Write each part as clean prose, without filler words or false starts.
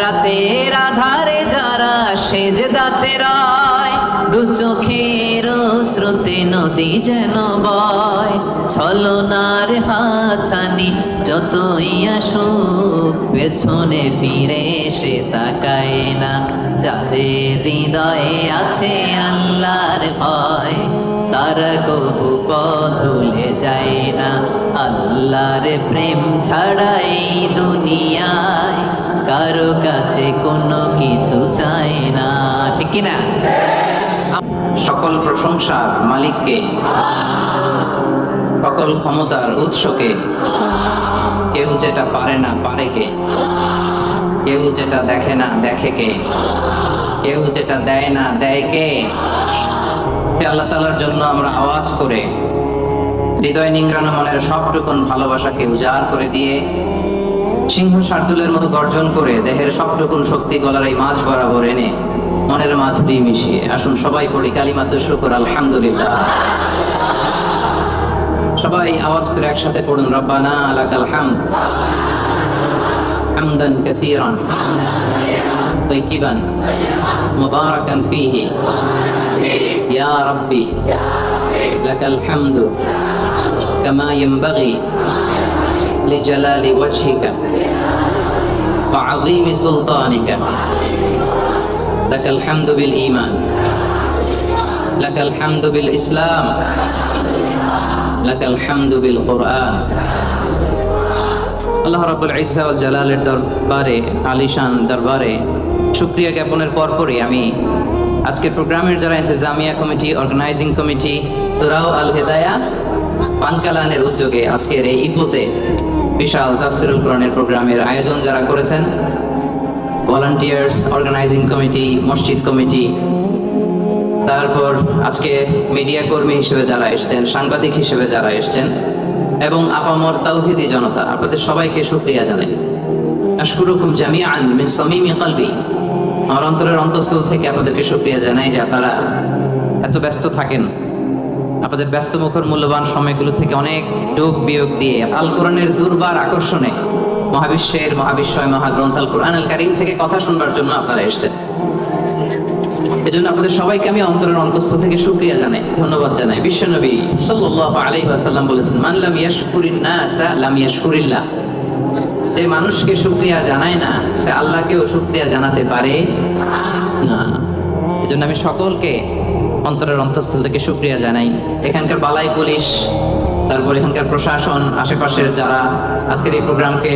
রাতের আধারে যারা সেজদাতে রয়, দু চোখের স্রোতে নদী যেন বয়। ছলনার হাছানি যতই আসুক, পেছনে ফিরে সে তাকায় না। যাদের হৃদয়ে আছে আল্লাহর ভয়, তারা কবু পথ ভুলে যায় না। আল্লাহর প্রেম ছাড়া এই দুনিয়ায় কারো কাছে কোনো কিছু চায় না, ঠিক কি না? সকল প্রশংসার মালিককে, সকল ক্ষমতার উৎসকে। কেউ যেটা পারে না পারে কে, কেউ যেটা দেখে না দেখে কে, কেউ যেটা দেয় না দেয় কে। আল্লাহ তাআলার জন্য আমরা আওয়াজ করে হৃদয় নিংড়ানো মনের সবটুকুন ভালোবাসাকে উজাড় করে দিয়ে, সিংহ শার্দুলের মতো গর্জন করে দেহের সবটুকুন শক্তি গলার এই মাঝ বরাবর এনে মনের মাধুরী মিশিয়ে আসুন সবাই পড়ি কালিমাতুশ শুকর আলহামদুলিল্লাহ। সবাই আওয়াজ করে একসাথে পড়ুন রব্বানা লাকাল হামদ হামদান কাসীরান তাইয়িবান মুবারাকান ফীহি ইয়া রাব্বি লাকাল হামদু কামা ইয়ানবাগি লিজালালি ওয়াজহিকা ওয়া আযীমি সুলতানিকা। লাকাল হামদু বিল ঈমান, লাকাল হামদু বিল ইসলাম, লাকাল হামদু বিল কুরআন। আল্লাহ রাব্বুল ইজ্জা ওয়াল জালালের দরবারে, আলিশান দরবারে শুকরিয়া জ্ঞাপনের পরপরই আমি আজকের প্রোগ্রামের যারা ইন্তেজামিয়া কমিটি, অর্গানাইজিং কমিটি, সূরা আল হিদায়া পানকালানের উদ্যোগে আজকের এই ইফুতে বিশাল তাফসীরুল কোরআনের প্রোগ্রামের আয়োজন যারা করেছেন, ভলান্টিয়ার্স, অর্গানাইজিং কমিটি, মসজিদ কমিটি, তারপর আজকে মিডিয়া কর্মী হিসেবে যারা এসেছেন, সাংবাদিক হিসেবে যারা এসেছেন, এবং আপামর তাওহীদি জনতা, আপনাদের সবাইকে শুকরিয়া জানাই। আশকুরুকুম জামিআন মিন সামিমি কলবি। আমার অন্তরের অন্তঃস্থল থেকে আপনাদেরকে শুকরিয়া জানাই যে আপনারা এত ব্যস্ত থাকেন, আপনাদের ব্যস্ত মুখর মূল্যবান সময়গুলো থেকে অনেক যোগ বিয়োগ দিয়ে আল কোরআনের দুর্বার আকর্ষণে মহাবিশ্বের মহাবিশ্বয় মহাগ্রন্থ আল কোরআন আল কারীম থেকে কথা শুনবার জন্য আপনারা এসেছেন। এজন্য আপনাদের সবাইকে আমি অন্তরের অন্তঃস্থল থেকে শুকরিয়া জানাই, ধন্যবাদ জানাই। বিশ্বনবী সাল্লাল্লাহু আলাইহি ওয়াসাল্লাম বলেছেন, মান লাম ইয়াশকুরিন নাসা লাম ইয়াশকুরিল্লাহ। যে মানুষকে শুকরিয়া জানায় না, সে আল্লাহকেও শুকরিয়া জানাতে পারে না। এজন্য আমি সকলকে অন্তরের অন্তঃস্থল থেকে শুকরিয়া জানাই। এখানকার বালাই পুলিশ, তারপর এখানকার প্রশাসন, আশেপাশের যারা আজকের এই প্রোগ্রামকে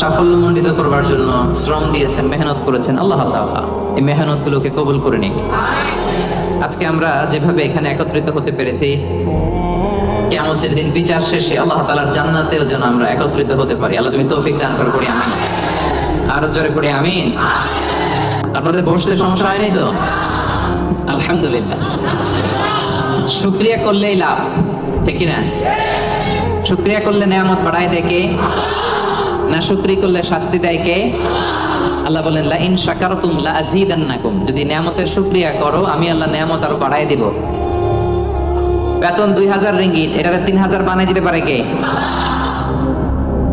সাফল্যমণ্ডিত করবার জন্য শ্রম দিয়েছেন, মেহনত করেছেন, আল্লাহ তাআলা এই মেহনতগুলোকে কবুল করে নিন। আজকে আমরা যেভাবে এখানে একত্রিত হতে পেরেছি, কিয়ামতের দিন বিচার শেষে আল্লাহ তাআলার জান্নাতেও যেন আমরা একত্রিত হতে পারি। আল্লাহ তুমি তৌফিক দান করে, পড়ি আমিন। আরো জোরে পড়ি আমিন। আপনাদের বসতে সমস্যা হয়নি তো? আলহামদুলিল্লাহ। শুকরিয়া করলেই লাভ, ঠিক না? শুকরিয়া করলে নেয়ামত বাড়ায় দেয় কে? না শুকরি করলে শাস্তি দেয় কে? আল্লাহ বলেন লা ইন শাকারতুম লা আযীদান্নাকুম। যদি নেয়ামতের শুকরিয়া করো, আমি আল্লাহ নেয়ামত আরো বাড়ায় দিব। বেতন 2000 রিঙ্গিট, এটারে 3000 বানাই দিতে পারে কে?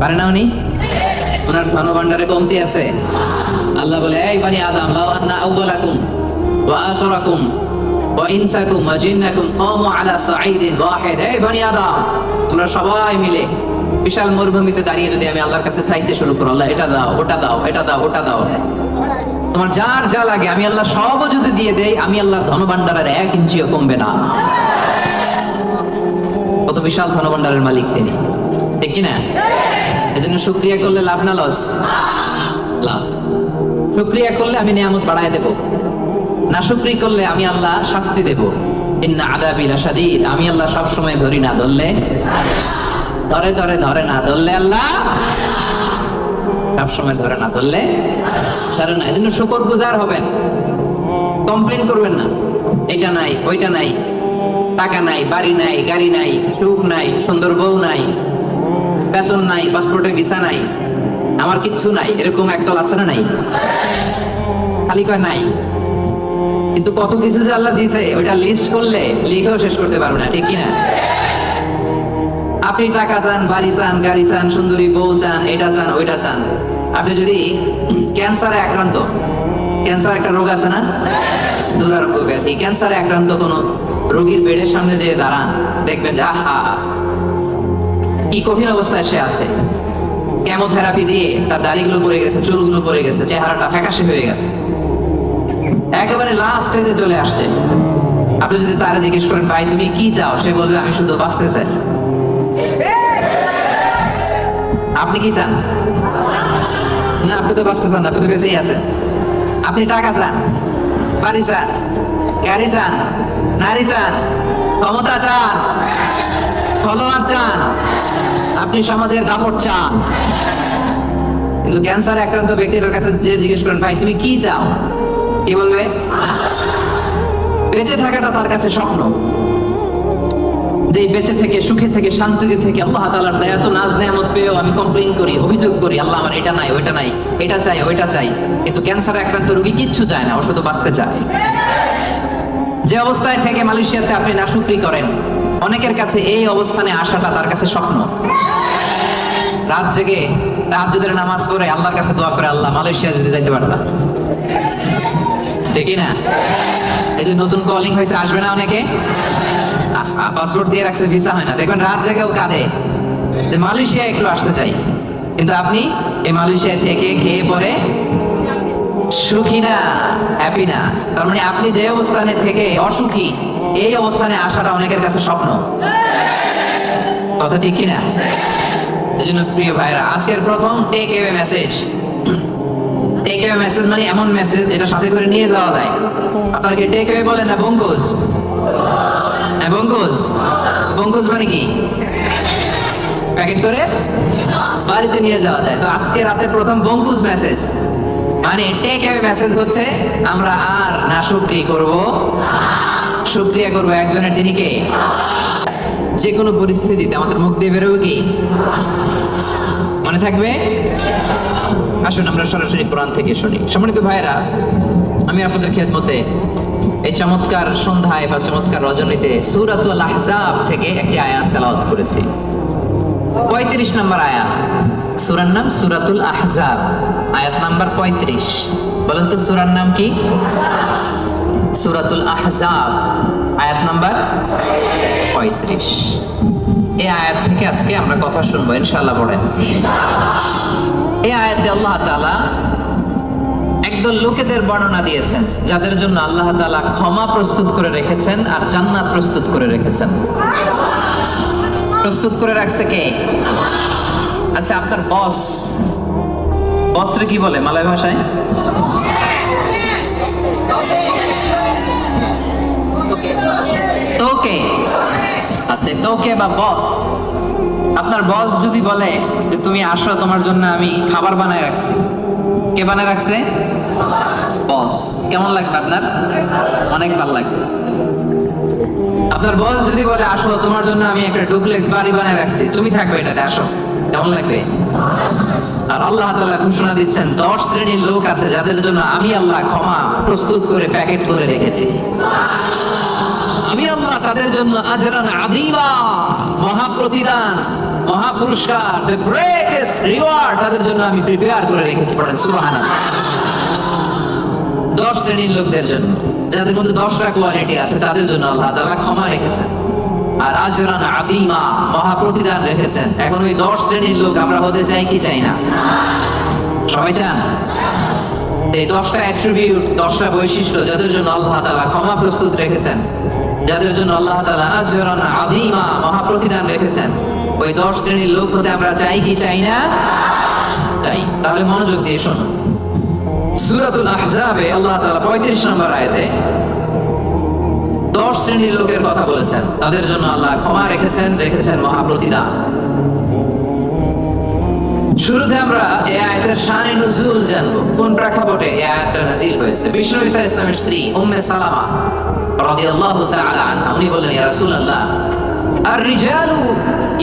পারে না উনি? ওনার ধনভাণ্ডারে কমতি আছে? আল্লাহ বলে, এই বানি আদম, লাউ আন্না আউওয়ালাকুম ওয়া আখিরাকুম ওয়া ইনসাকুম ওয়া জিন্নাকুম কামু আলা সাঈদিন ওয়াহিদ। এই বানি আদম, তোমরা সবাই মিলে বিশাল মরুভূমিতে দাঁড়িয়ে যদি আমি আল্লাহর কাছে চাইতে শুরু করো, আল্লাহ এটা দাও, ওটা দাও, এটা দাও, ওটা দাও, তোমার যার যা লাগে আমি আল্লাহ সবও যদি দিয়ে দেই, আমি আল্লাহর ধনভাণ্ডারের 1 ইঞ্চিও কমবে না। কত বিশাল ধনভাণ্ডারের মালিক তিনি, ঠিক কি না? এজন্য শুকরিয়া করলে লাভ না লস? লাভ। শুকরিয়া করলে আমি নিয়ামত বাড়ায় দেব, না শুকরি করলে আমি আল্লাহ শাস্তি দেব। ইন্না আযাবি লাশাদীদ। আমি আল্লাহ সব সময় ধরি না, ধরলে ধরে ধরে, ধরে না ধরলে আল্লাহ সব সময় ধরে না, ধরলে ছাড়ে না। এজন্য শুকরগুজার হবেন, কমপ্লেইন করবেন না। এটা নাই, ওইটা নাই, টাকা নাই, বাড়ি নাই, গাড়ি নাই, সুখ নাই, সুন্দর বউ নাই, বেতন নাই, পাসপোর্টের ভিসা নাই, আমার কিচ্ছু নাই, এরকম একদল আছে না? নাই, খালি কয় নাই। কিন্তু কত কিছু যে আল্লাহ দিয়েছে, ওইটা লিস্ট করলে লিখেও শেষ করতে পারবে না, ঠিক কিনা? আপনি টাকা চান, বাড়ি চান, গাড়ি চান, সুন্দরী বউ চান, এটা চান, ওইটা চান, আপনি যদি ক্যান্সারে আক্রান্ত, ক্যান্সার একটা রোগ আছে না, দুরারোগ্য ব্যাধি, ক্যান্সারে আক্রান্ত কোনো রোগীর বেডের সামনে যেয়ে দাঁড়ান, দেখবেন যে আহা কি কঠিন অবস্থায় সে আছে। কেমোথেরাপি দিয়ে তার দাড়িগুলো পড়ে গেছে, চুলগুলো পড়ে গেছে, চেহারাটা ফ্যাকাশে হয়ে গেছে, একেবারে লাস্ট স্টেজে চলে আসছে। আপনি যদি তারা জিজ্ঞেস করেন ভাই তুমি কি চাও, সে বলবে আমি শুধু বাঁচতে চাই। আপনি কি চান? না, আপনি তো বাঁচতে চান, আপনি তো বেঁচেই আছেন। আপনি টাকা চান, বাড়ি চান, গাড়ি চান, নারী চান, ক্ষমতা চান, ফলোয়ার চান, আপনি সমাজের দাপট চান। কিন্তু ক্যান্সারে আক্রান্ত ব্যক্তির কাছে যে জিজ্ঞেস করেন ভাই তুমি কি চাও, কি বলবে? বেঁচে থাকাটা তার কাছে স্বপ্ন। যে বেঁচে থেকে, সুখে থেকে, শান্তিতে থেকে আল্লাহ তাআলার দয়া তো নাজ নেয়ামত পেয়েও আমি কমপ্লেইন করি, অভিযোগ করি, আল্লাহ আমার এটা নাই, ওইটা নাই, এটা চাই, ওইটা চাই। কিন্তু ক্যান্সারে আক্রান্ত রোগী কিচ্ছু চায় না, ও শুধু বাঁচতে চায়। যে অবস্থায় থেকে মালয়েশিয়াতে আপনি নাশুকরি করেন, অনেকের কাছে এই অবস্থানে আসাটা তার কাছে স্বপ্ন। রাত জেগে তাহাজ্জুদের নামাজ পড়ে আল্লাহর কাছে দোয়া করে, আল্লাহ মালয়েশিয়া যদি যাইতে পারতাম। ঠিক না? এই যে নতুন কলিং হয়েছে, আসবে না অনেকে? পাসপোর্ট দিয়ে রাখছে, ভিসা হয় না, দেখবেন রাত জেগেও কাঁদে যে মালয়েশিয়া একটু আসতে চাই। কিন্তু আপনি এই মালয়েশিয়া থেকে খেয়ে পরে সুখী না, হ্যাপি না। তার মানে আপনি যে অবস্থানে থেকে অসুখী, এই অবস্থানে আসাটা অনেকের কাছে স্বপ্ন। কথা ঠিক কিনা? এই জন্য প্রিয় ভাইরা, আজকের প্রথম takeaway message. Takeaway message মানে এমন মেসেজ যেটা সাথে করে নিয়ে যাওয়া যায়। আপনারা কি টেক অ্যাওয়ে বলেন না বঙ্গুজ? হ্যাঁ, বঙ্গুজ। বঙ্গুজ মানে কি? প্যাকেট করে বাড়িতে নিয়ে যাওয়া যায়। তো আজকে রাতে প্রথম বঙ্গুজ মেসেজ মানে টেক অ্যাওয়ে মেসেজ হচ্ছে আমরা আর নাশুকরি করব, শুকরিয়া করব একজনের, তিনি কে? যে কোনো পরিস্থিতিতে আমাদের মুখ দিয়ে বেরোবে কি? মনে থাকবে? আসুন আমরা সরাসরি কোরআন থেকে শুনি। সম্মানিত ভাইরা, আমি আপনাদের খেদমতে এই চমৎকার সন্ধ্যায় বা চমৎকার রজনীতে সূরাতুল আহজাব থেকে একটি আয়াত তেলাওয়াত করেছি। 35 নম্বর আয়াত। সূরার নাম সূরাতুল আহজাব, আয়াত নাম্বার 35। বলেন তো সূরার নাম কি? সূরাতুল আহজাব, আয়াত নাম্বার 35। এই আয়াত থেকে আজকে আমরা কথা শুনবো ইনশাআল্লাহ। পড়েন। এই আয়াতে আল্লাহ তাআলা একদল লোকেদের বর্ণনা দিয়েছেন যাদের জন্য আল্লাহ তাআলা ক্ষমা প্রস্তুত করে রেখেছেন আর জান্নাত প্রস্তুত করে রেখেছেন। প্রস্তুত করে রাখছে কে? আচ্ছা, আপনার বস, বসরে কি বলে মালয় ভাষায়? তোকে। আচ্ছা, তোকে বা বস। আপনার বস যদি বলে যে তুমি আসো, তোমার জন্য আমি খাবার বানায় রাখছি, কে বানায় রাখছে? বস। কেমন লাগবে আপনার? অনেক ভালো লাগবে। আপনার বস যদি বলে আসো, তোমার জন্য আমি একটা ডুপ্লেক্স বাড়ি বানায় রাখছি, তুমি থাকবে এটাতে, আসো, কেমন লাগবে? আর আল্লাহ তাআলা ঘোষণা দিচ্ছেন 10 শ্রেণীর লোক আছে যাদের জন্য আমি আল্লাহ ক্ষমা প্রস্তুত করে প্যাকেট করে রেখেছি। আমি আল্লাহ তাদের জন্য আজরান আযীমা, মহা প্রতিদান, মহা পুরস্কার, the greatest reward তাদের জন্য আমি প্রিপেয়ার করে রেখেছি। পড়েন সুবহানাল্লাহ। 10 শ্রেণীর লোকদের জন্য, যাদের মধ্যে 10টা কোয়ালিটি আছে, তাদের জন্য আল্লাহ তাআলা ক্ষমা রেখেছেন আর আজরান আযীমা, মহা প্রতিদান রেখেছেন। এখন ওই 10 শ্রেণীর লোক আমরা হতে চাই কি চাই না? সবাই চান? এই 10টা অ্যাট্রিবিউট, 10টা বৈশিষ্ট্য যাদের জন্য আল্লাহ তাআলা ক্ষমা প্রস্তুত রেখেছেন, যাদের জন্য আল্লাহ তাআলা আজরান আযীমা, মহা প্রতিদান রেখেছেন, ওই 10 শ্রেণীর লোক হতে আমরা চাই কি চাই না? চাই। তাহলে মনোযোগ দিয়ে শুনুন। সূরাতুল আহজাবে আল্লাহ তাআলা 35 নম্বর আয়াতে 10 শ্রেণীর লোকের কথা বলেছেন, তাদের জন্য আল্লাহ ক্ষমা রেখেছেন মহা প্রতিদান। শুরুতে আমরা এই আয়াতের শানে নুজুল জানবো, কোন প্রেক্ষাপটে এই আয়াতটা নাযিল হয়েছে। বিশ্বনবী সাল্লাল্লাহু আলাইহি ওয়াসাল্লামের স্ত্রী উম্মে সালামা রাদিয়াল্লাহু তাআলা আনহা, উনি বললেন, ইয়া রাসূলুল্লাহ, আর-রিজালু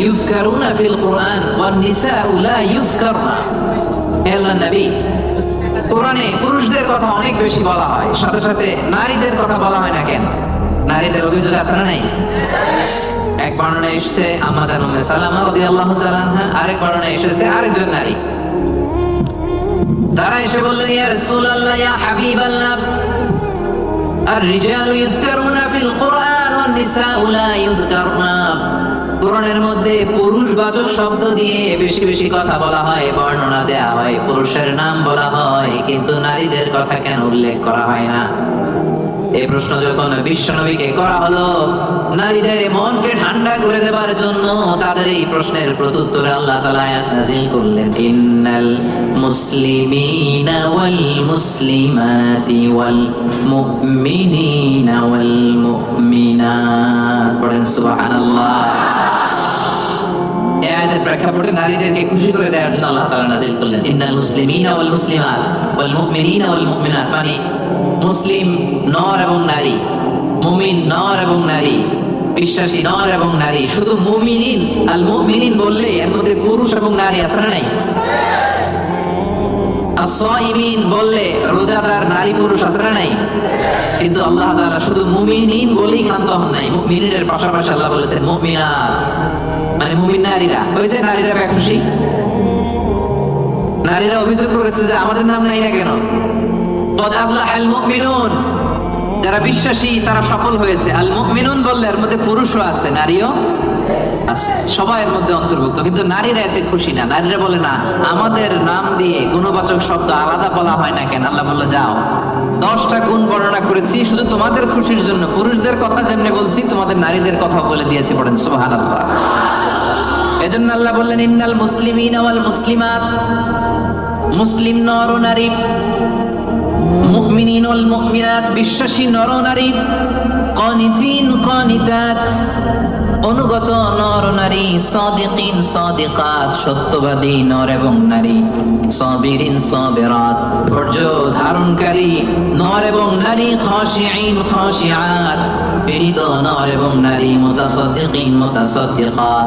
ইউযকারুনা ফিল কুরআন ওয়ান নিসাউ লা ইউযকারনা। হে আল্লাহর নবী, কোরআনে পুরুষদের কথা অনেক বেশি বলা হয়, সাথে সাথে নারীদের কথা বলা হয় না কেন? নারীদের অভিযোগ আছে না নাই? এক বর্ণনায় এসেছে আম্মা জান উম্মে সালামা রাদিয়াল্লাহু তাআলা আনহা, আরেক বর্ণনায় এসেছে আরেকজন নারী। তারা এসে বললেন, ইয়া রাসূলুল্লাহ, ইয়া হাবিবাল্লাহ, আর-রিজালু ইযকারুনা ফিল কুরআন ওয়ান নিসাউ লা ইযকারনা। কোরআনের মধ্যে পুরুষবাচক শব্দ দিয়ে বেশি বেশি কথা বলা হয়, বর্ণনা দেয়া হয়, পুরুষের নাম বলা হয়, কিন্তু নারীদের কথা কেন উল্লেখ করা হয় না? এই প্রশ্ন যখন বিশ্বনবীকে করা হলো, নারীদের মনকে ঠান্ডা করে দেবার জন্য তাদের এই প্রশ্নের প্রত্যুত্তরে আল্লাহ তাআলা আয়াত নাযিল করলেন, ইন্নাল মুসলিমিনা ওয়াল মুসলিমাতি ওয়াল মুমিনিনা ওয়াল মুমিনাত। পড়েন সুবহানাল্লাহ। এই আয়াতের প্রেক্ষাপটে নারীদেরকে খুশি করে দেওয়ার জন্য আল্লাহ তাআলা নাযিল করলেন, ইন্নাল মুসলিমিনা ওয়াল মুসলিমাত ওয়াল মুমিনিনা ওয়াল মুমিনাত। মানে মুসলিম নর এবং নারী, মুমিন নর এবং নারী, বিশ্বাসী নর এবং নারী। শুধু মুমিনিন, আল মুমিনিন বললে এর মধ্যে পুরুষ এবং নারী আছে না নাই? as-সাইমিন বললে রোজাদার নারী পুরুষ আছে না নাই? কিন্তু আল্লাহ তাআলা শুধু মুমিনিন বলেই ক্ষান্ত হন নাই। মুমিনের পাশাপাশি আল্লাহ বলেছেন মুমিনাত, মানে মুমিন নারীরা। ওই যে নারীরা বেখুশি, নারীরা অভিযোগ করেছে যে আমাদের নাম নাই না কেন? কদ আফলাহাল মুমিনুন, যারা বিশ্বাসী তারা সফল হয়েছে। আল মুমিনুন বললে এর মধ্যে পুরুষও আছে, নারীও আছে, সবাই এর মধ্যে অন্তর্ভুক্ত। কিন্তু নারীরা এতে খুশি না। নারীরা বলে, না, আমাদের নাম দিয়ে গুণবাচক শব্দ আলাদা বলা হয় না কেন? আল্লাহ বলল, যাও, 10টা গুণ বর্ণনা করেছি শুধু তোমাদের খুশির জন্য। পুরুষদের কথা যেমনি বলছি, তোমাদের নারীদের কথা বলে দিয়েছি। পড়েন সুবহানাল্লাহ। এজন্য আল্লাহ বললেন, ইন্নাল মুসলিমিনা ওয়াল মুসলিমাত, মুসলিম নর ও নারী, মুমিনিন ওয়াল মুমিনাত, বিশ্বাসী নর ও নারী, কানিতিন কানিতাত, অনুগত নর ও নারী, সাদিকিন সাদিকাত, সত্যবাদী নর এবং নারী, সাবিরিন সাবিরাত, ধৈর্য ধারণকারী নর এবং নারী, খাশিঈন খাশিআত, বিনীত নর এবং নারী, মুতাসাদ্দিকিন মুতাসাদ্দিকাত,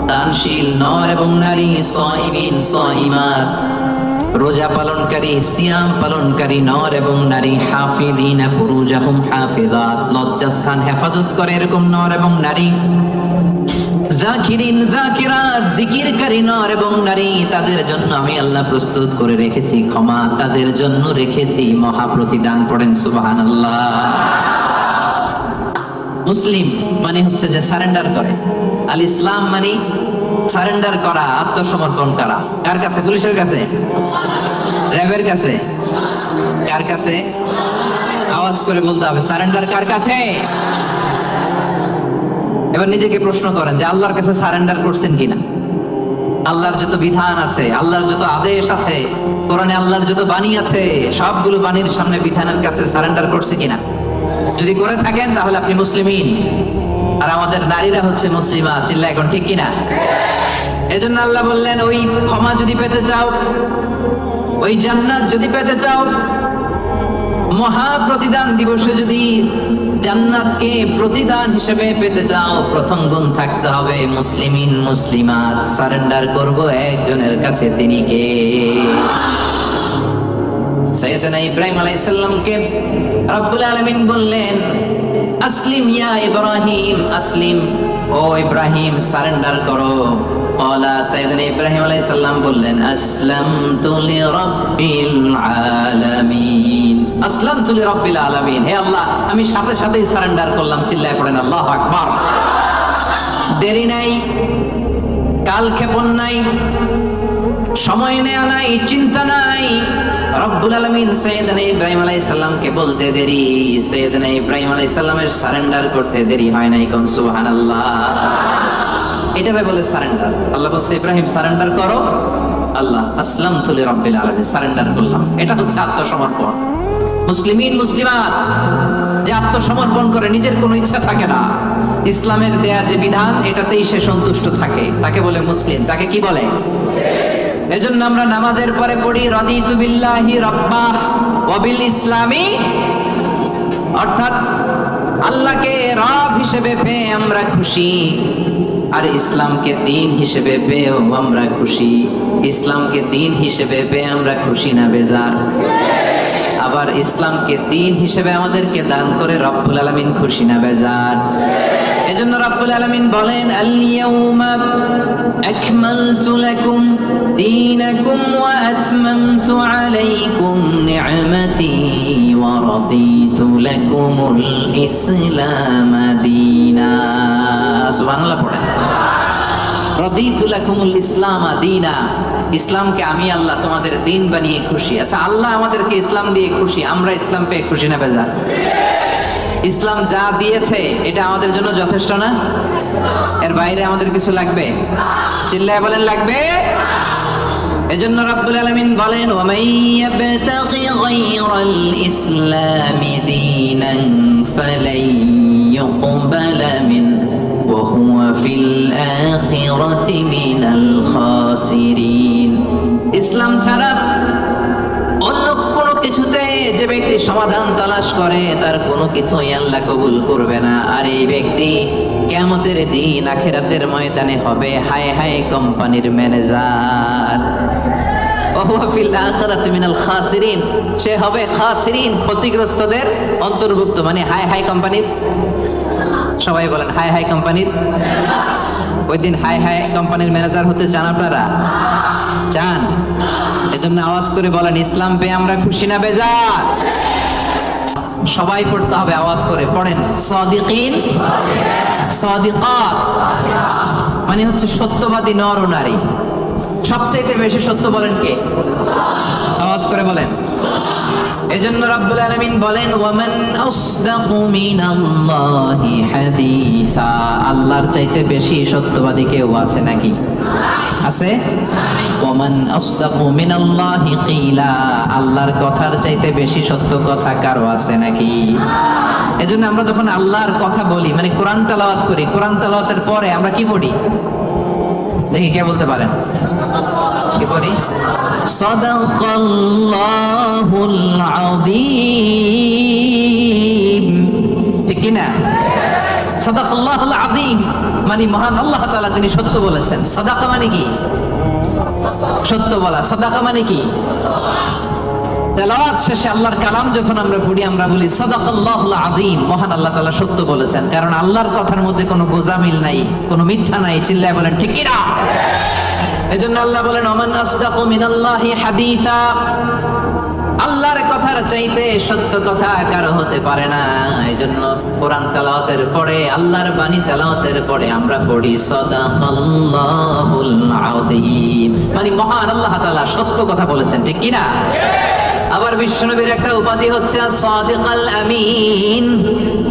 দানশীল নর এবং নারী, সাইমিন সাইমাত, রোজা পালনকারী, সিয়াম পালনকারী নর এবং নারী, হাফিদিনা ফুরুজাহুম হাফিজাত, লজ্জাস্থান হেফাজত করে এরকম নর এবং নারী, যাকিরিন যাকিরাত, জিকিরকারী নর এবং নারী, তাদের জন্য আমি আল্লাহ প্রস্তুত করে রেখেছি ক্ষমা, তাদের জন্য রেখেছি মহা প্রতিদান। পড়েন সুবহানাল্লাহ। মুসলিম মানে হচ্ছে যে সারেন্ডার করে। আল ইসলাম মানে সারেন্ডার করা, আত্মসমর্পণ করা। কার কাছে? পুলিশের কাছে, র্যাবের কাছে, কার কাছে? আওয়াজ করে বলতে হবে, সারেন্ডার কার কাছে? এবার নিজেকে প্রশ্ন করেন যে আল্লাহর কাছে সারেন্ডার করছেন কিনা? আল্লাহর যত বিধান আছে, আল্লাহর যত আদেশ আছে, কোরআনে আল্লাহর যত বাণী আছে, সবগুলো বাণীর সামনে বিধানের কাছে সারেন্ডার করছে কিনা? যদি করে থাকেন তাহলে আপনি মুসলিমিন। আর আমাদের নারীরা হচ্ছে মুসলিমা। চিল্লা এখন ঠিক কিনা? এজন্য আল্লাহ বললেন, ওই ক্ষমা যদি পেতে চাও, ওই জান্নাত যদি পেতে চাও, মহা প্রতিদান দিবসে যদি জান্নাতকে প্রতিদান হিসেবে পেতে চাও, প্রথম গুণ থাকতে হবে মুসলিমিন মুসলিমাত। সারেন্ডার করব একজনের কাছে, তিনি কে? সাইয়েদনা ইব্রাহিম আলাইহিস সালামকে রব্বুল আলামিন বললেন, আসলিম ইয়া ইব্রাহিম, আসলিম, ও ইব্রাহিম সারেন্ডার করো। ক্বালা, সাইয়েদনা ইব্রাহিম আলাইহিস সালাম বললেন, আসলামতু লিরাব্বিল আলামিন, আসলামতু লিরাব্বিল আলামিন। হে আল্লাহ, আমি সাথে সাথেই সারেন্ডার করলাম। চিল্লায় পড়েন আল্লাহু আকবার। দেরি নাই, কালক্ষেপণ নাই, সময় নেয়া নাই, চিন্তা নাই। রব্বুল আলামিন সাইয়েদনা ইব্রাহিম আলাইহিস সালামকে বলতে দেরি, সাইয়েদনা ইব্রাহিম আলাইহিস সালামের সারেন্ডার করতে দেরি হয় নাই। কোন সুবহানাল্লাহ। এটারে বলে সারেন্ডার। আল্লাহ বলছে, ইব্রাহিম সারেন্ডার করো। আল্লাহ, আসলামতু লিরাব্বিল আলামিন, সারেন্ডার করলাম। এটা হচ্ছে আত্মসমর্পণ। মুসলিমিন মুসলিমাত, যে আত্মসমর্পণ করে, নিজের কোনো ইচ্ছা থাকে না, ইসলামের দেয়া যে বিধান এটাতেই সে সন্তুষ্ট থাকে, তাকে বলে মুসলিম। তাকে কি বলে? এজন্য আমরা নামাজের পরে পড়ি, রাদিতু বিল্লাহি রাব্বা ওয়া বিল ইসলামি, অর্থাৎ আল্লাহকে রব হিসেবে পেয়ে আমরা খুশি, আর ইসলামকে দ্বীন হিসেবে পেয়েও আমরা খুশি। ইসলামকে দ্বীন হিসেবে পেয়ে আমরা খুশি না বেজার? আবার ইসলামকে দ্বীন হিসেবে আমাদেরকে দান করে রব্বুল আলামিন খুশি না বেজার? এজন্য রাব্বুল আলামিন বলেন, আল ইয়াউমা আকমালতু লাকুম দীনাকুম ওয়া আতমামতু আলাইকুম নি'মাতি ওয়া রাদিতু লাকুমুল ইসলাম দীনা। সুবহানাল্লাহ পড়েন। রাদিতু লাকুমুল ইসলাম দীনা, ইসলামকে আমি আল্লাহ তোমাদের দিন বানিয়ে খুশি। আচ্ছা, আল্লাহ আমাদেরকে ইসলাম দিয়ে খুশি, আমরা ইসলাম পেয়ে খুশি না বেজার? ইসলাম যা দিয়েছে এটা আমাদের জন্য যথেষ্ট না? এর বাইরে আমাদের কিছু লাগবে? চিল্লায় বলেন লাগবে। এজন্য রাব্বুল আলামিন বলেন, ওয়া মান ইয়াবতাগি গায়রাল ইসলামি দীনান ফালাই ইউকবালা মিন ওয়া হুয়া ফিল আখিরাতি মিনাল খাসিরিন। ইসলাম ছাড়া অন্য কোনো কিছুতে যে ব্যক্তি সমাধান তালাশ করে তার কোনো কিছুই আল্লাহ কবুল করবে না। আর এই ব্যক্তি কিয়ামতের দিন আখিরাতের ময়দানে হবে হায় হায় কোম্পানির ম্যানেজার। ওয়া ফিল আখিরাতি মিনাল খাসিরিন, সে হবে খাসিরিন, ক্ষতিগ্রস্তদের অন্তর্ভুক্ত। মানে হায় হায় কোম্পানির, সবাই বলেন হায় হায় কোম্পানির। ওই দিন হায় হায় কোম্পানির ম্যানেজার হতে চান আপনারা? চান? এজন্য আওয়াজ করে বলেন, ইসলাম পেয়ে আমরা খুশি না বেজার? সবাই পড়তে হবে আওয়াজ করে, পড়েন। সাদিকিন, সাদিকাত মানে হচ্ছে সত্যবাদী নর ও নারী। সবচেয়ে বেশি সত্য বলেন কে? আওয়াজ করে বলেন। এজন্য রাব্বুল আলামিন বলেন, ওয়ামান আসদাকু মিনাল্লাহি হাদিসা, আল্লাহর চাইতে বেশি সত্যবাদী কেউ আছে নাকি? আছে? ওয়ামান আসদাকু মিনাল্লাহি কিলা, আল্লাহর কথার চাইতে বেশি সত্য কথা কারো আছে নাকি? এজন্য আমরা যখন আল্লাহর কথা বলি, মানে কোরআন তেলাওয়াত করি, কোরআন তেলাওয়াতের পরে আমরা কি পড়ি? দেখি কে বলতে পারেন? কি পড়ি? সাদাকাল্লাহুল আযীম, ঠিক কি না? সাদাকাল্লাহুল আযীম মানে মহান আল্লাহ তাআলা তিনি সত্য বলেছেন। সাদাকা মানে কি? সত্য বলা। সাদাকা মানে কি? তেলাওয়াত শেষে আল্লাহর কালাম যখন আমরা পড়ি আমরা বলি সাদাকাল্লাহুল আযীম, মহান আল্লাহ তাআলা সত্য বলেছেন। কারণ আল্লাহর কথার মধ্যে কোনো গোজামিল নাই, কোনো মিথ্যা নাই। চিল্লায় বলেন ঠিক কি না? এজন্য আল্লাহ বলেন, ওমান আসদাকু মিনাল্লাহি হাদিসা, আল্লাহর কথার চাইতে সত্য কথা কারো হতে পারে না। এজন্য কোরআন তেলাওয়াতের পরে, আল্লাহর বাণী তেলাওয়াতের পরে আমরা পড়ি সাদাকাল্লাহুল আযীম, মানে মহান আল্লাহ তাআলা সত্য কথা বলেছেন, ঠিক কি না? আবার বিশ্বনবীর একটা উপাধি হচ্ছে সাদিকাল আমিন,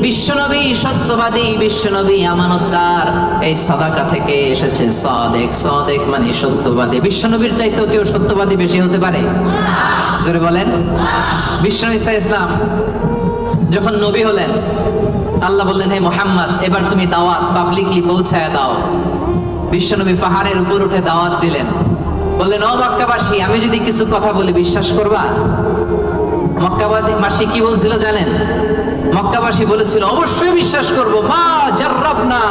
বিশ্বনবী সত্যবাদী, বিশ্বনবী আমানতদার। এই সাদাকা থেকে এসেছে সাদেক, সাদেক মানে সত্যবাদী। বিশ্বনবীর চাইতেও কেউ সত্যবাদী বেশি হতে পারে? জোরে বলেন। বিশ্বনবী ঈসা ইসলাম যখন নবী হলেন, আল্লাহ বললেন, হে মুহাম্মদ এবার তুমি দাওয়াত পাবলিকলি পৌঁছায় দাও। বিশ্বনবী পাহাড়ের উপর উঠে দাওয়াত দিলেন। বললেন, ও মক্কাবাসী, আমি যদি কিছু কথা বলি বিশ্বাস করবা? মক্কাবাসী কি বলছিল জানেন? মক্কাবাসী বলেছিল অবশ্যই বিশ্বাস করব, মা জাররাবনা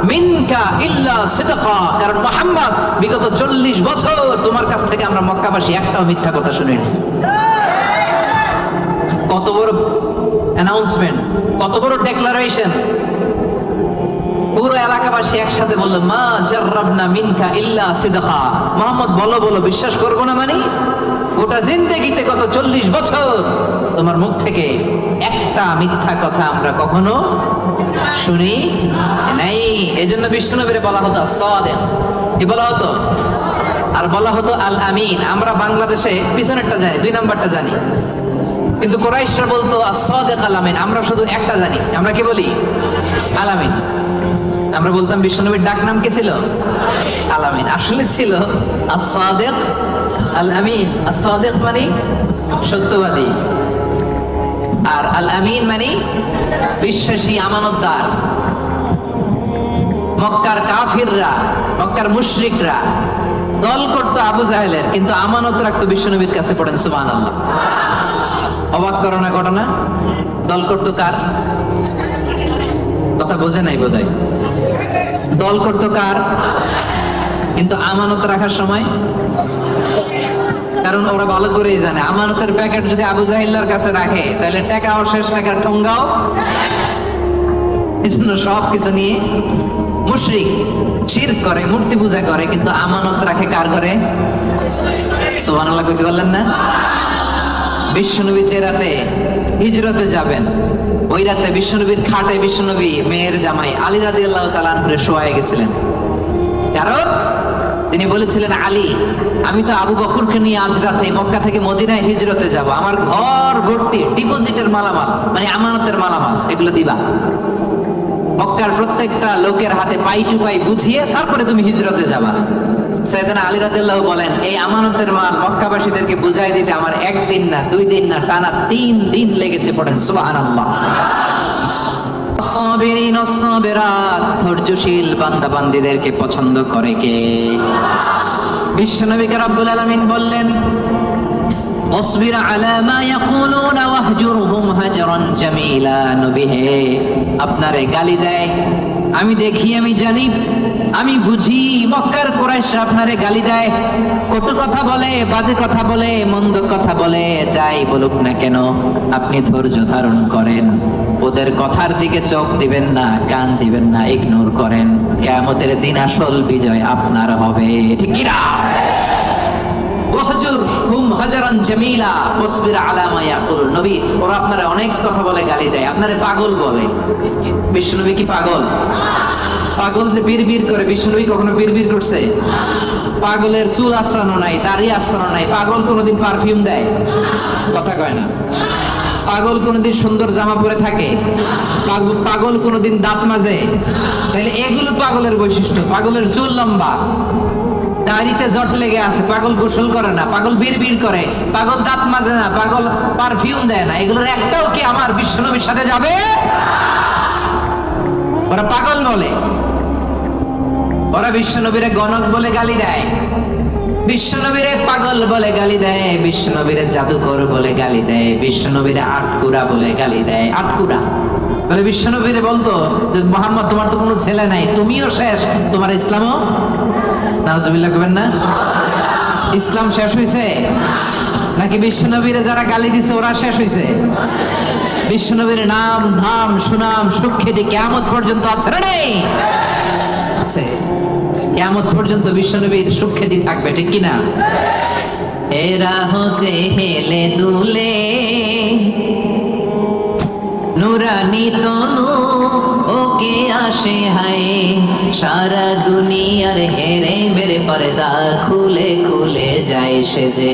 মিনকা ইল্লা সিদকা, কারণ মুহাম্মদ বিগত 40 বছর তোমার কাছ থেকে আমরা মক্কাবাসী একটাও মিথ্যা কথা শুনিনি। কত বড় অ্যানাউন্সমেন্ট, কত বড় ডেক্লারেশন। পুরো এলাকাবাসী একসাথে বলল, মা জাররাবনা মিনকা ইল্লা সিদকা, মুহাম্মদ বলো বলো, বিশ্বাস করব না মানে? গোটা জিন্দেগিতে গত 40 বছর তোমার মুখ থেকে একটা মিথ্যা কথা আমরা কখনো শুনি নাই। এজন্য বিশ্বনবীরে বলা হতো সাদিক, কি বলা হতো? আর বলা হতো আল আমিন। আমরা বাংলাদেশে পিছনেরটা জানি, 2 নাম্বারটা জানি, কিন্তু কুরাইশরা বলতো as-সাদিক আল আমিন। আমরা শুধু একটা জানি, আমরা কি বলি? আল আমিন। আমরা বলতাম বিশ্বনবীর ডাক নাম কি ছিল? আল আমিন। আসলে ছিল as-সাদিক আল আমিন। as-সাদিক মানে সত্যবাদী, আর আল আমিন মানে বিশ্বাসী, আমানতদার। মক্কার কাফিররা, মক্কার মুশরিকরা দল করতো আবু জাহেলের, কিন্তু আমানত রাখতো বিশ্বনবীর কাছে। পড়েন সুবহানাল্লাহ। অবাক করো না ঘটনা? দল করতো কার? কথা বোঝে নাই বোধহয়। দল করতো কার? কিন্তু আমানত রাখার সময়, কারণ ওরা ভালো করেই জানে আমানতের প্যাকেট যদি আবু জাহিল্লার কাছে রাখে তাহলে টাকাও শেষ, টাকার ঠোঙ্গাও। এজন্য সবকিছু নিয়ে মুশরিক, শিরক করে, মূর্তি পূজা করে, কিন্তু আমানত রাখে কার করে? সুবহানাল্লাহ কইতে পারলেন না? বিশ্বনবী যে রাতে হিজরতে যাবেন, ওই রাতে বিশ্বনবীর খাটে বিশ্বনবী মেয়ের জামাই আলী রাদিয়াল্লাহু তাআলা আনহুরে শোয়ায় গেছিলেন। কারণ তিনি বলেছিলেন, আলী, আমি তো আবু বকরকে নিয়ে আজ রাতে মক্কা থেকে মদিনায় হিজরতে যাব, আমার ঘর ভর্তি ডিপোজিটের মালামাল, মানে আমানতের মালামাল, এগুলো দিবা। মক্কার প্রত্যেকটা লোকের হাতে পাই টু পাই বুঝিয়ে তারপরে তুমি হিজরতে যাবা। সাইয়েদনা আলী রাদিয়াল্লাহু বলেন, এই আমানতের মাল মক্কাবাসীদেরকে বুঝাই দিতে আমার 1 দিন না 2 দিন না, টানা 3 দিন লেগেছে। পড়েন সুবহানাল্লাহ। সাবিরিন সাবিরাত, ধৈর্যশীল বান্দা বান্দীদেরকে পছন্দ করে কে? বিশ্বনবীকে রব্বুল আলামিন বললেন, ওয়াসবির আলা মা ইয়াকুলুনা ওয়াহজুরহুম হাজরান জামিলা। নবী হে, আপনারে গালি দেয়, আমি দেখি, আমি জানি, আমি বুঝি, মক্কার কুরাইশরা আপনারে গালি দেয়, কটু কথা বলে, বাজে কথা বলে, মন্দ কথা বলে, যাই বলুক না কেন আপনি ধৈর্য ধারণ করেন, ওদের কথার দিকে চোখ দিবেন না, কান দিবেন না, ইগনোর করেন। কিয়ামতের দিন আসল বিজয় আপনার হবে, ঠিক কি না? ওয়াহজুরহুম হাজরান জামিলা ওয়াসবির আলা মা ইয়াকুলুন। নবী, ওরা আপনারা অনেক কথা বলে, গালি দেয়, আপনারে পাগল বলে। বিশ্বনবী কি পাগল? পাগল যে বিড়বিড় করে, বিশ্বনবী কখনো বিড়বিড় করছে? পাগলের চুল আশ্রানো নাই, দাড়ি আশ্রানো নাই। পাগল কোনোদিন পারফিউম দেয়? কথা কয় না। পাগল কোনোদিন সুন্দর জামা পরে থাকে? পাগল কোনোদিন দাঁত মাজে? তাহলে এগুলো পাগলের বৈশিষ্ট্য। পাগলের চুল লম্বা, দাড়িতে জট লেগে আছে, পাগল গোসল করে না, পাগল বিড়বিড় করে, পাগল দাঁত মাজে না, পাগল পারফিউম দেয় না, এগুলোর একটাও কি আমার বিশ্বনবীর সাথে যাবে? ওরা পাগল বলে, ওরা বিশ্বনবীরে গণক বলে গালি দেয়, বিশ্বনবীরে পাগল বলে গালি দেয়, বিশ্বনবীরে জাদুকর বলে গালি দেয়, বিশ্বনবীরে আটকুরা বলে গালি দেয়। আটকুরা বলে বিশ্বনবীরে বলতো যে, মুহাম্মদ, তোমার তো কোনো ছেলে নাই, তুমিও শেষ, তোমার ইসলামও। নাউজুবিল্লাহ করবেন না? ইসলাম শেষ হয়েছে নাকি বিশ্বনবীরে যারা গালি দিছে ওরা শেষ হয়েছে? বিশ্বনবীর নাম ধাম সুনাম সুখ্যাতি কিয়ামত পর্যন্ত আছে না নেই? আছে। কিয়ামত পর্যন্ত বিশ্বনবীর সুখ্যাতি থাকবে, ঠিক কি না? এরা হতে হেলে দুলে নুরানি তনু ওকে আসে হায়, সারা দুনিয়ার হেরে মেরে পর্দা খুলে খুলে যায়, সে যে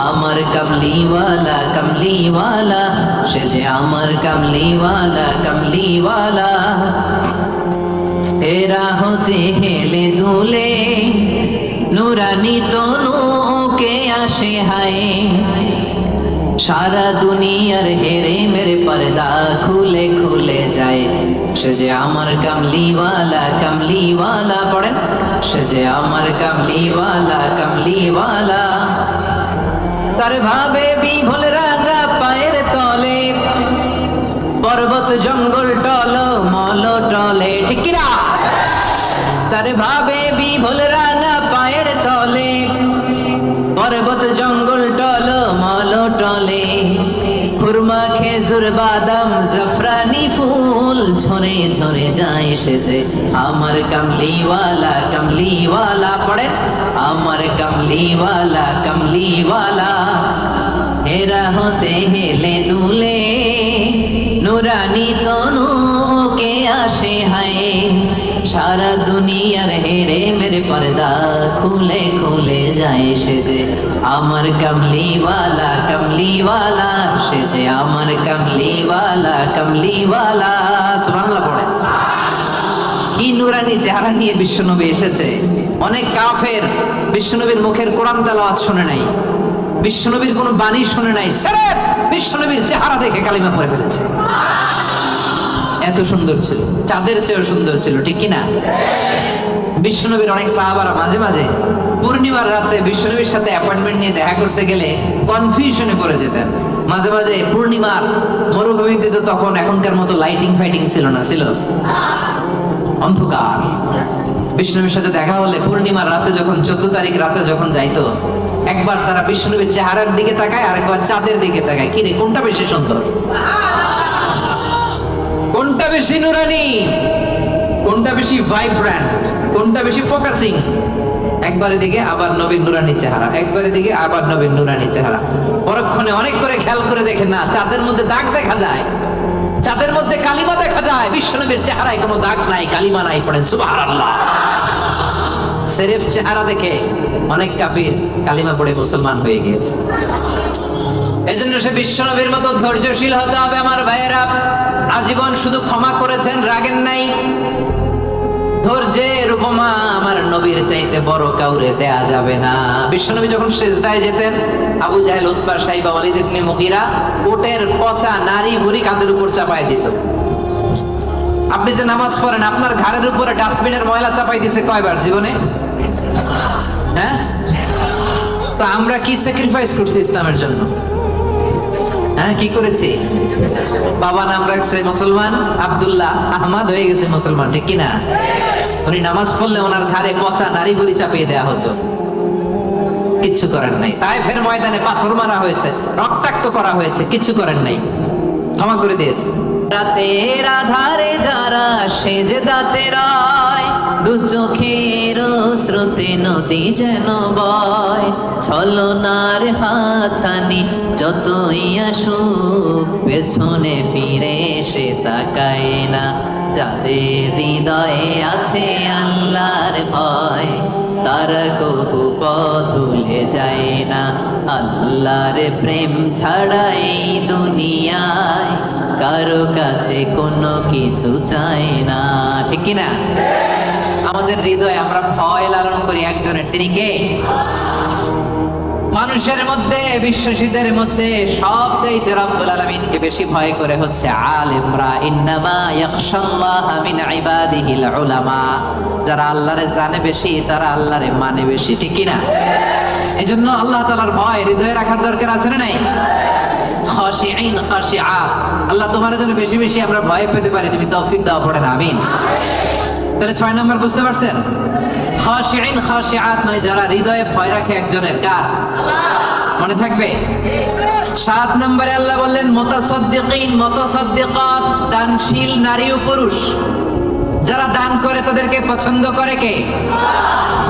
আমার কামলিওয়ালা কামলিওয়ালা, সে যে আমার কামলিওয়ালা কামলিওয়ালা। এরা হতে হেলে দুলে নুরানি তনু ওকে আসে হায়, সারা দুনিয়ার হেরে মেরে পর্দা খুলে খুলে যায়, সে যে আমার কামলিওয়ালা কামলিওয়ালা। পড়েন, সে যে আমার কামলিওয়ালা কামলিওয়ালা। তার ভাবে বিভোল রাঙা পায়ের তলে, পর্বত জঙ্গল টল মল টলে, ঠিক কি না? তার ভাবে বিভোল রাঙা পায়ের তলে, পর্বত জঙ্গল টল মল টলে, খুরমা খেজুর বাদাম জাফরানি ফুল ঝরে ঝরে যায়, সে যে আমার কামলিওয়ালা কামলিওয়ালা। পড়েন, আমার কামলিওয়ালা কামলিওয়ালা। এরা হতে হেলে দুলে নুরানি তনু কে আসে হায়, সারা দুনিয়ার হেরে মেরে পর্দা খুলে খুলে যায়, সে যে আমার কামলিওয়ালা কামলিওয়ালা, সে যে আমার কামলিওয়ালা কামলিওয়ালা। সুবহানাল্লাহ পড়ে। কি নুরানি চেহারা নিয়ে বিশ্বনবী এসেছে। অনেক কাফের বিশ্বনবীর মুখের কোরআন তেলাওয়াত শুনে নাই, বিশ্বনবীর কোনো বাণী শুনে নাই, সির্ফ বিশ্বনবীর চেহারা দেখে কালিমা পড়ে ফেলেছে। এত সুন্দর ছিল, চাঁদের চেয়েও সুন্দর ছিল, ঠিক কি না? বিশ্বনবীর অনেক সাহাবারা মাঝে মাঝে পূর্ণিমার রাতে বিশ্বনবীর সাথে অ্যাপয়েন্টমেন্ট নিয়ে দেখা করতে গেলে কনফিউশনে পড়ে যেতেন। মাঝে মাঝে পূর্ণিমার মরুভূমিতে তো তখন এখনকার মতো লাইটিং ফাইটিং ছিল না, ছিল অন্ধকার। বিশ্বনবীর সাথে দেখা হলে পূর্ণিমার রাতে যখন 14 তারিখ রাতে যখন যাইতো, একবার তারা বিশ্বনবীর চেহারার দিকে তাকায়, আরেকবার চাঁদের দিকে তাকায়, কি রে কোনটা বেশি সুন্দর, কোনটা কোনটা বেশি নুরানি, কোনটা বেশি ভাইব্র্যান্ট, কোনটা বেশি ফোকাসিং? একবারে দিকে আবার নবীর নুরানি চেহারা, একবারে দিকে আবার নবীর নুরানি চেহারা। পরক্ষণে অনেক করে খেয়াল করে দেখেন না, চাঁদের মধ্যে দাগ দেখা যায়, চাঁদের মধ্যে কালিমা দেখা যায়, বিশ্বনবীর চেহারায় কোনো দাগ নাই, কালিমা নাই। পড়েন সুবহানাল্লাহ। সেরেফ চেহারা দেখে অনেক কাফির কালিমা পড়ে মুসলমান হয়ে গিয়েছে। এজন্য সে বিশ্বনবীর মতো ধৈর্যশীল হতে হবে আমার ভাইয়েরা। আজীবন শুধু ক্ষমা করেছেন, রাগেন নাই। ধৈর্যের উপমা আমার নবীর চাইতে বড় কাউরে দেয়া যাবে না। বিশ্বনবী যখন সিজদায় যেতেন, আবু জাহেল, উতবা, সাইবা, ওয়ালিদ ইবনে মুগীরা উটের পচা নারী ভুঁড়ি কাঁধের উপর চাপায় দিত। আপনি যে নামাজ পড়েন, আপনার ঘাড়ের উপরে ডাস্টবিনের ময়লা চাপাই দিছে কয়বার জীবনে? হ্যাঁ, তো আমরা কি স্যাক্রিফাইস করছি ইসলামের জন্য? হ্যাঁ, কি করেছি? বাবা নাম রাখছে মুসলমান, আব্দুল্লাহ, আহমদ হয়ে গেছে মুসলমান, ঠিক কিনা? উনি নামাজ পড়লে ওনার ঘাড়ে পচা নারী ভুঁড়ি চাপিয়ে দেওয়া হতো, কিচ্ছু করেন নাই। তায়েফের ময়দানে পাথর মারা হয়েছে, রক্তাক্ত করা হয়েছে, কিচ্ছু করেন নাই, ক্ষমা করে দিয়েছে। রাতের আধারে যারা সেজদাতে রয়, দু চোখের স্রোতে নদী যেন বয়, ছলনার হাছানি যতই আসুক, পেছনে ফিরে সে তাকায় না। যাদের হৃদয়ে আছে আল্লাহর ভয়, তারা কবু পথ ভুলে যায় না। আল্লাহর প্রেম ছাড়া এই দুনিয়ায় কারো কাছে কোনো কিছু চাই না, ঠিক কিনা? আমাদের হৃদয়ে আমরা ভয় লালন করি একজনের, তিনি কে? মানুষের মধ্যে, বিশ্বাসীদের মধ্যে সবচাইতে রব্বুল আলামিনকে বেশি ভয় করে হচ্ছে আলেমরা। ইন্নামা ইয়াখশাল্লাহা মিন ইবাদিহিল উলামা। যারা আল্লাহরে জানে বেশি, তারা আল্লাহরে মানে বেশি, ঠিক কিনা? এজন্য আল্লাহ তাআলার ভয় হৃদয়ে রাখার দরকার আছে না নাই? খাশিঈন খাশিআত, আল্লাহ তোমার জন্য বেশি বেশি আমরা ভয় পেতে পারি, তুমি তৌফিক দাও। পড়েন আমিন। তাহলে 6 নম্বর বুঝতে পারছেন? খাশিঈন খাশিআত মানে যারা হৃদয়ে ভয় রাখে একজনের, কার? মনে থাকবে? 7 নম্বরে আল্লাহ বললেন মুতাসাদ্দিকিন মুতাসাদ্দিকাত, দানশীল নারী ও পুরুষ যারা দান করে তাদেরকে পছন্দ করে কে?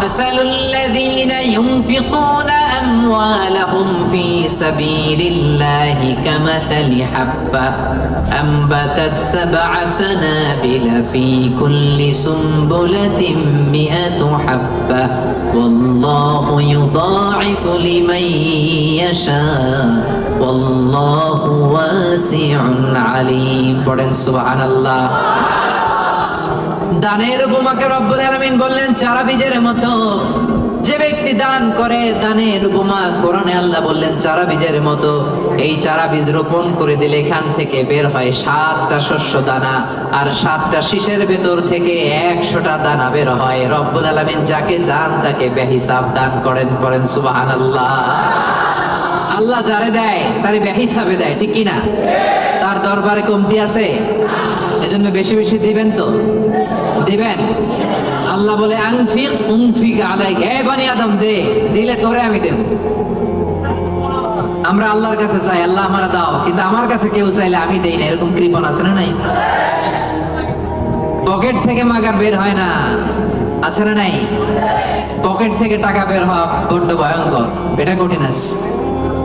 মাসালুল লাযীনা ইউনফিকুনা আমওয়ালাহুম ফি সাবিলিল্লাহি কামাসালি হাব্বা আনবাতাত সাবআ সানাবিলা ফি কুল্লি সুমবুলাতিন মিআতু হাব্বা ওয়াল্লাহু ইউদাঈফু লিমান ইয়াশা ওয়াল্লাহু ওয়াসিউন আলীম। পড়েন সুবহানাল্লাহ। দানের উপমাকে রব্বুল আলামিন বললেন চারা বীজের মতো। যে ব্যক্তি দান করে, দানের উপমা কোরআনে আল্লাহ বললেন চারা বীজের মতো। এই চারা বীজ রোপণ করে দিলে এখান থেকে বের হয় 7টা শস্য দানা, আর 7টা শীষের ভেতর থেকে 100টা দানা বের হয়। রব্বুল আলামিন যাকে চান তাকে বেহিসাব দান করেন। পড়েন সুবহানাল্লাহ। আল্লাহ যারে দেয় তারে বেহিসাবে দেয়, ঠিক কিনা? তার দরবারে কমতি আছে? এজন্য বেশি বেশি দিবেন, তো দিবেন। আল্লাহ বলে আনফিক উনফিক আলাইক, এ বনি আদম দে, দিলে তোরে আমি দেব। আমরা আল্লাহর কাছে চাই আল্লাহ আমারে দাও, কিন্তু আমার কাছে কেউ চাইলে আমি দেই না, এরকম কৃপণ আছে না নাই? পকেট থেকে মাগার বের হয় না, আছে না নাই? পকেট থেকে টাকা বের হওয়া বড্ড ভয়ঙ্কর, এটা কঠিন আছে।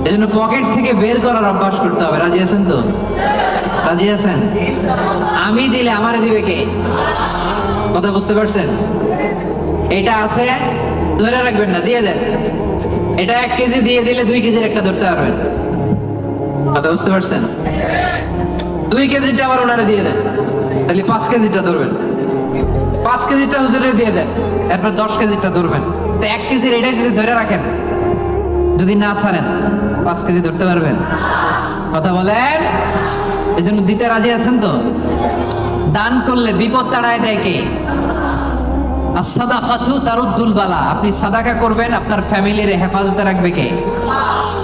এজন্য পকেট থেকে বের করার অভ্যাস করতে হবে। রাজি আছেন তো? রাজি আছেন? আমি দিলে আমারে দিবে কে? কথা বুঝতে পারছেন? এটা আছে, ধরে রাখবেন না, দিয়ে দেন। এটা 1 কেজি দিয়ে দিলে 2 কেজির একটা ধরতে পারবেন। কথা বুঝতে পারছেন? 2 কেজিটা আবার ওনারে দিয়ে দেন, তাহলে 5 কেজিটা ধরবেন। 5 কেজিটা হুজুরে দিয়ে দেন, এরপর 10 কেজিটা ধরবেন। তো 1 কেজির এটাই যদি ধরে রাখেন, যদি না ছাড়েন 5 কেজি ধরতে পারবেন। কথা বলেন? এই জন্য দিতে রাজি আছেন তো? দান করলে বিপদ তাড়ায় দেয় কে? as-সাদাকাতু তারুদ্দুল বালা। আপনি সাদাকা করবেন, আপনার ফ্যামিলির হেফাজতে রাখবে কে?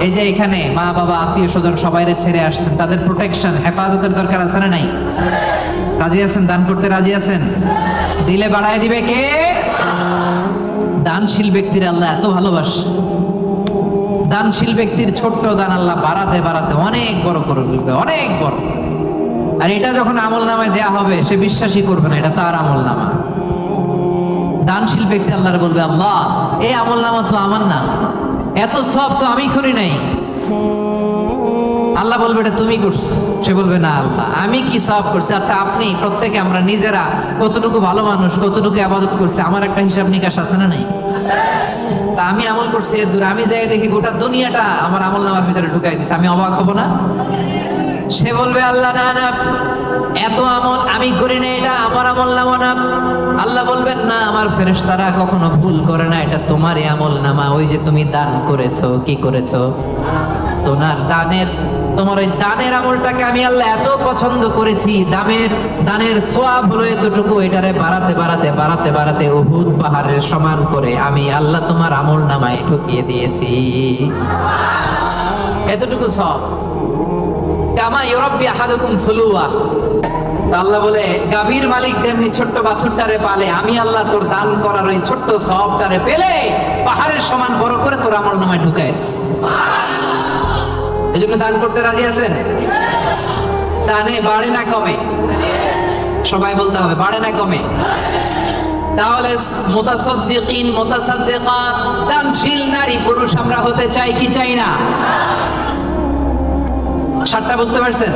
এই যে এখানে মা বাবা আত্মীয় স্বজন সবাইরে ছেড়ে আসছেন, তাদের প্রোটেকশন হেফাজতের দরকার আছে না নাই? রাজি আছেন? দান করতে রাজি আছেন? দিলে বাড়ায় দিবে কে? দানশীল ব্যক্তির আল্লাহ এত ভালোবাসে। দানশীল ব্যক্তির ছোট্ট দান আল্লাহ বাড়াতে বাড়াতে অনেক বড় করে ফেলবে, অনেক বড়। আর এটা যখন আমল নামায় দেয়া হবে সে বিশ্বাসই করবে না এটা তার আমল নামা। দানশীল ব্যক্তি আল্লাহর বলবে, আল্লাহ এই আমল নামা তো আমার না, এত সব তো আমি করি নাই। আল্লাহ বলবে এটা তুমি করছো। সে বলবে না আল্লাহ আমি কি সওয়াব করছি। আচ্ছা আপনি প্রত্যেকে আমরা নিজেরা কতটুকু ভালো মানুষ, কতটুকু ইবাদত করছি, আমার একটা হিসাব নিকাশ আছে না নাই? তা আমি আমল করছি এর দূরে, আমি যাই দেখি গোটা দুনিয়াটা আমার আমল নামার ভিতরে ঢুকাই দিছে, আমি অবাক হব না? সে বলবে আল্লাহ না না এত আমল আমি করি না, এটা আমার আমল নামা না। আল্লাহ বলবেন না আমার ফেরেশতারা কখনো ভুল করে না, এটা তোমারই আমল নামা। ওই যে তুমি দান করেছো, কি করেছো, তোমার ওই দানের আমলটাকে আমি আল্লাহ এত পছন্দ করেছি, দানের সোয়াব হলো এতটুকু, এটারে বাড়াতে বাড়াতে বাড়াতে বাড়াতে উহুদ পাহাড়ের সমান করে আমি আল্লাহ তোমার আমল নামায় ঢুকিয়ে দিয়েছি। এতটুকু সব। কামা ইউরাব্বি আহাদুকুম ফুলুয়া। আল্লাহ বলে গাভীর মালিক যেমনি ছোট্ট বাছুরটারে পালে, আমি আল্লাহ তোর দান করার ওই ছোট্ট সওয়াবটারে পেলে পাহাড়ের সমান বড় করে তোর আমল নামায় ঢুকাইছি। এই জন্য দান করতে রাজি আছেন? দানে বাড়ে না কমে? সবাই বলতে হবে বাড়ে না কমে? তাহলে মুতাসাদ্দিকিন মুতাসাদ্দিকাত দানশীল নারী পুরুষ আমরা হতে চাই কি চাই না? সাতটা বুঝতে পারছেন?